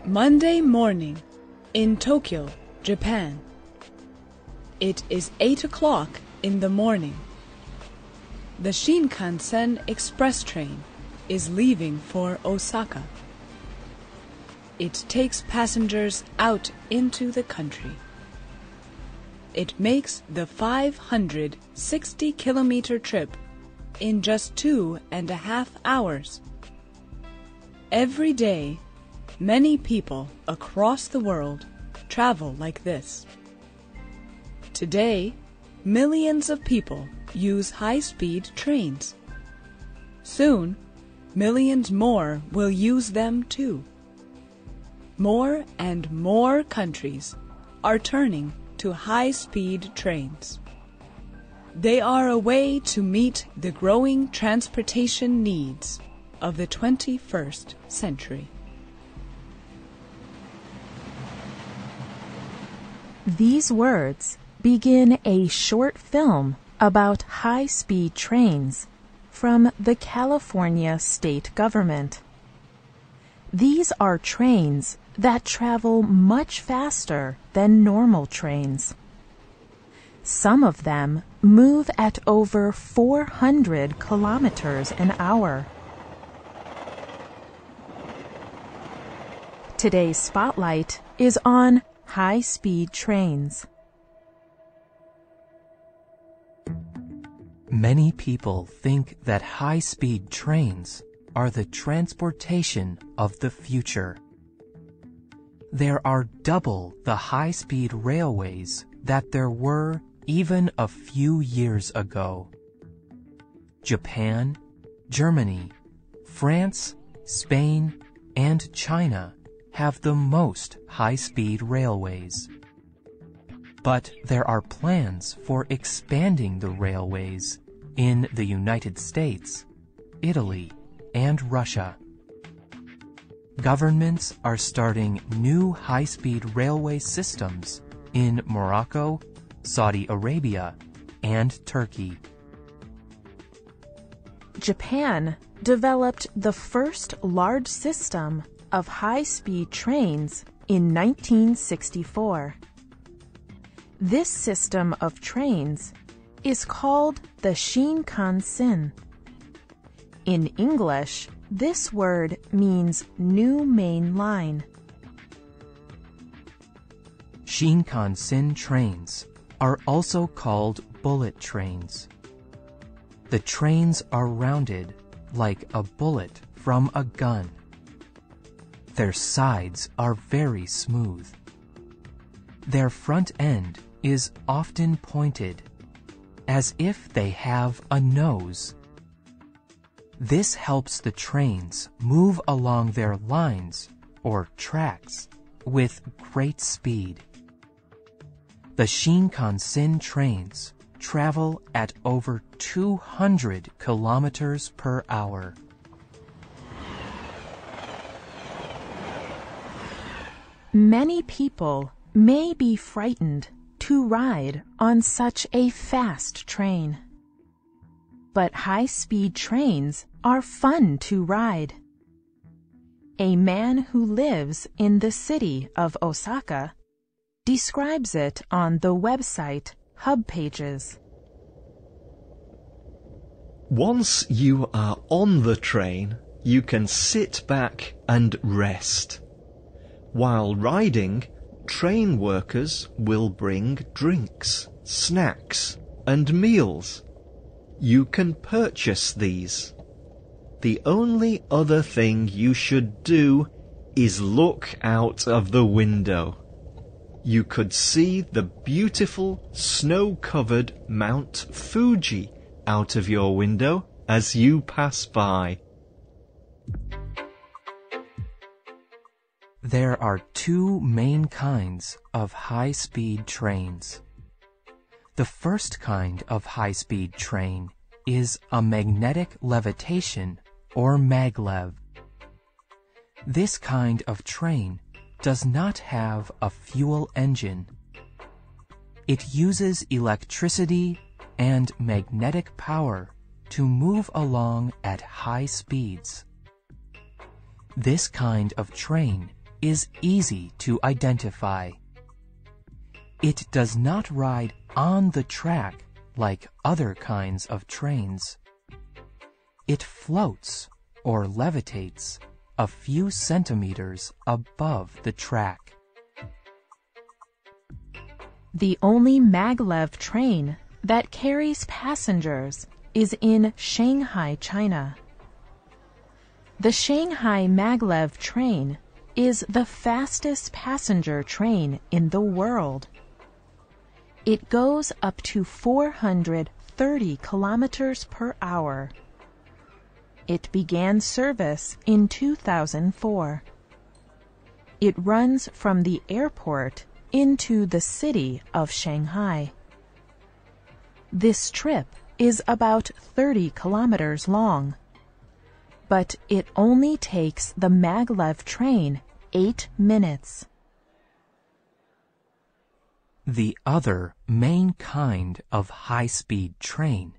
Monday morning in Tokyo, Japan. It is 8 o'clock in the morning. The Shinkansen express train is leaving for Osaka. It takes passengers out into the country. It makes the 560-kilometer trip in just 2.5 hours. Every day, many people across the world travel like this. Today, millions of people use high-speed trains. Soon, millions more will use them too. More and more countries are turning to high-speed trains. They are a way to meet the growing transportation needs of the 21st century. These words begin a short film about high-speed trains from the California state government. These are trains that travel much faster than normal trains. Some of them move at over 400 kilometers an hour. Today's spotlight is on high-speed trains. Many people think that high-speed trains are the transportation of the future. There are double the high-speed railways that there were even a few years ago. Japan, Germany, France, Spain, and China have the most high-speed railways. But there are plans for expanding the railways in the United States, Italy, and Russia. Governments are starting new high-speed railway systems in Morocco, Saudi Arabia, and Turkey. Japan developed the first large system of high-speed trains in 1964. This system of trains is called the Shinkansen. In English, this word means new main line. Shinkansen trains are also called bullet trains. The trains are rounded like a bullet from a gun. Their sides are very smooth. Their front end is often pointed, as if they have a nose. This helps the trains move along their lines, or tracks, with great speed. The Shinkansen trains travel at over 200 kilometers per hour. Many people may be frightened to ride on such a fast train. But high-speed trains are fun to ride. A man who lives in the city of Osaka describes it on the website Hub Pages. Once you are on the train, you can sit back and rest. While riding, train workers will bring drinks, snacks, and meals. You can purchase these. The only other thing you should do is look out of the window. You could see the beautiful snow-covered Mount Fuji out of your window as you pass by. There are two main kinds of high-speed trains. The first kind of high-speed train is a magnetic levitation, or maglev. This kind of train does not have a fuel engine. It uses electricity and magnetic power to move along at high speeds. This kind of train is easy to identify. It does not ride on the track like other kinds of trains. It floats or levitates a few centimeters above the track. The only maglev train that carries passengers is in Shanghai, China. The Shanghai Maglev train is the fastest passenger train in the world. It goes up to 430 kilometers per hour. It began service in 2004. It runs from the airport into the city of Shanghai. This trip is about 30 kilometers long, but it only takes the maglev train 8 minutes. The other main kind of high-speed train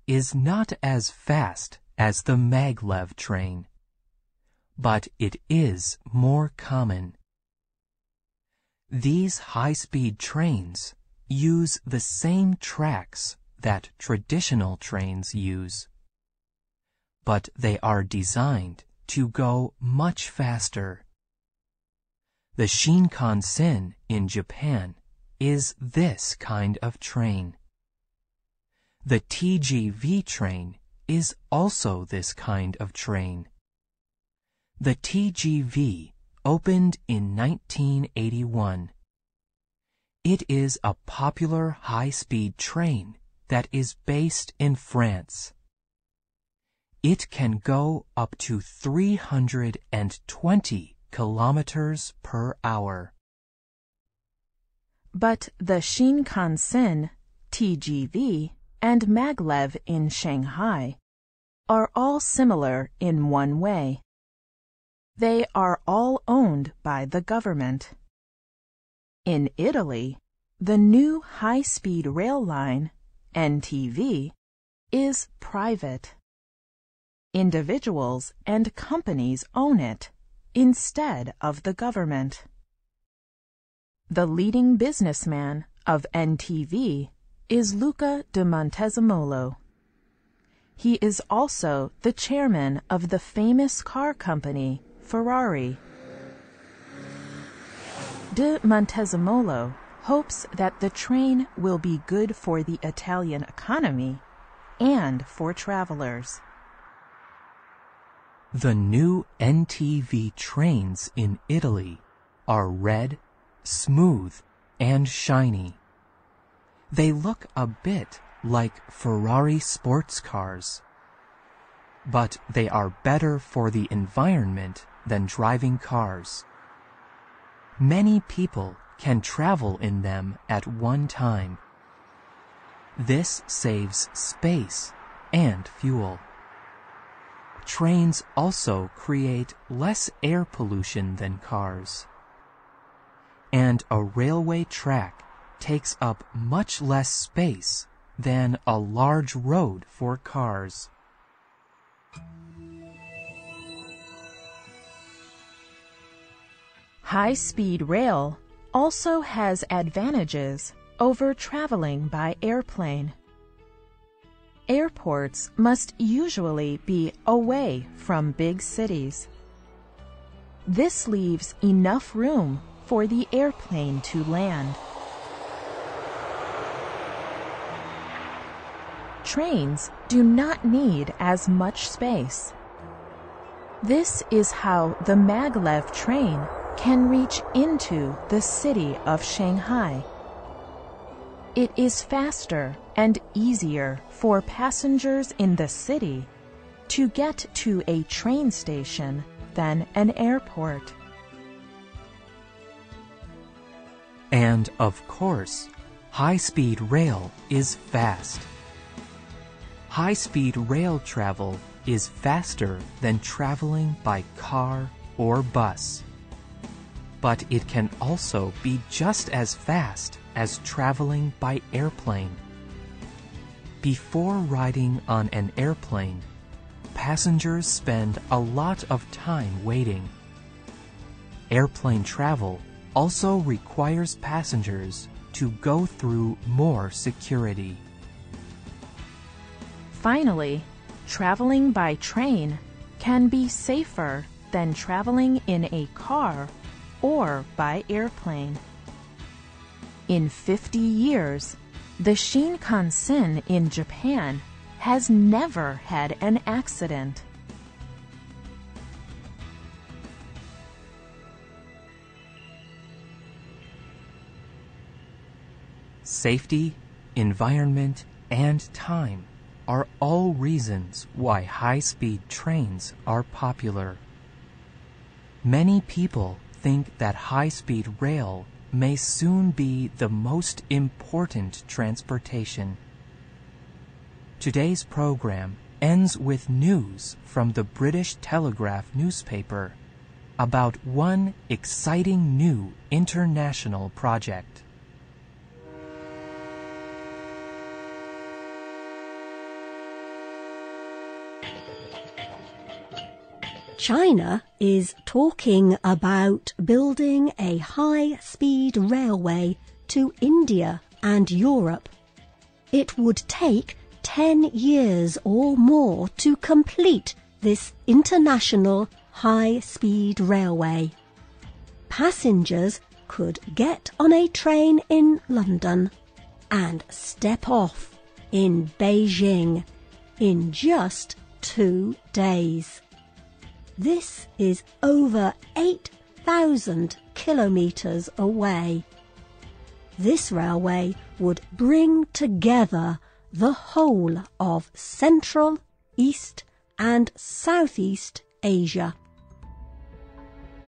is not as fast as the maglev train, but it is more common. These high-speed trains use the same tracks that traditional trains use, but they are designed to go much faster. The Shinkansen in Japan is this kind of train. The Tgv train is also this kind of train. The Tgv opened in 1981. It is a popular high-speed train that is based in France. It can go up to 320 kilometers per hour. But the Shinkansen, Tgv, and maglev in Shanghai are all similar in one way. They are all owned by the government. In Italy, the new high-speed rail line, NTV, is private. Individuals and companies own it instead of the government. The leading businessman of NTV is Luca de Montezemolo. He is also the chairman of the famous car company Ferrari. De Montezemolo hopes that the train will be good for the Italian economy and for travelers. The new NTV trains in Italy are red, smooth, and shiny. They look a bit like Ferrari sports cars, but they are better for the environment than driving cars. Many people can travel in them at one time. This saves space and fuel. Trains also create less air pollution than cars. And a railway track takes up much less space than a large road for cars. High-speed rail also has advantages over traveling by airplane. Airports must usually be away from big cities. This leaves enough room for the airplane to land. Trains do not need as much space. This is how the maglev train can reach into the city of Shanghai. It is faster and easier for passengers in the city to get to a train station than an airport. And of course, high-speed rail is fast. High-speed rail travel is faster than traveling by car or bus. But it can also be just as fast as traveling by airplane. Before riding on an airplane, passengers spend a lot of time waiting. airplane travel also requires passengers to go through more security. Finally, traveling by train can be safer than traveling in a car or by airplane. In 50 years, the Shinkansen in Japan has never had an accident. Safety, environment, and time are all reasons why high-speed trains are popular. Many people think that high-speed rail may soon be the most important transportation. Today's program ends with news from the British Telegraph newspaper about one exciting new international project. China is talking about building a high-speed railway to India and Europe. It would take 10 years or more to complete this international high-speed railway. Passengers could get on a train in London and step off in Beijing in just 2 days. This is over 8,000 kilometers away. This railway would bring together the whole of Central, East and Southeast Asia.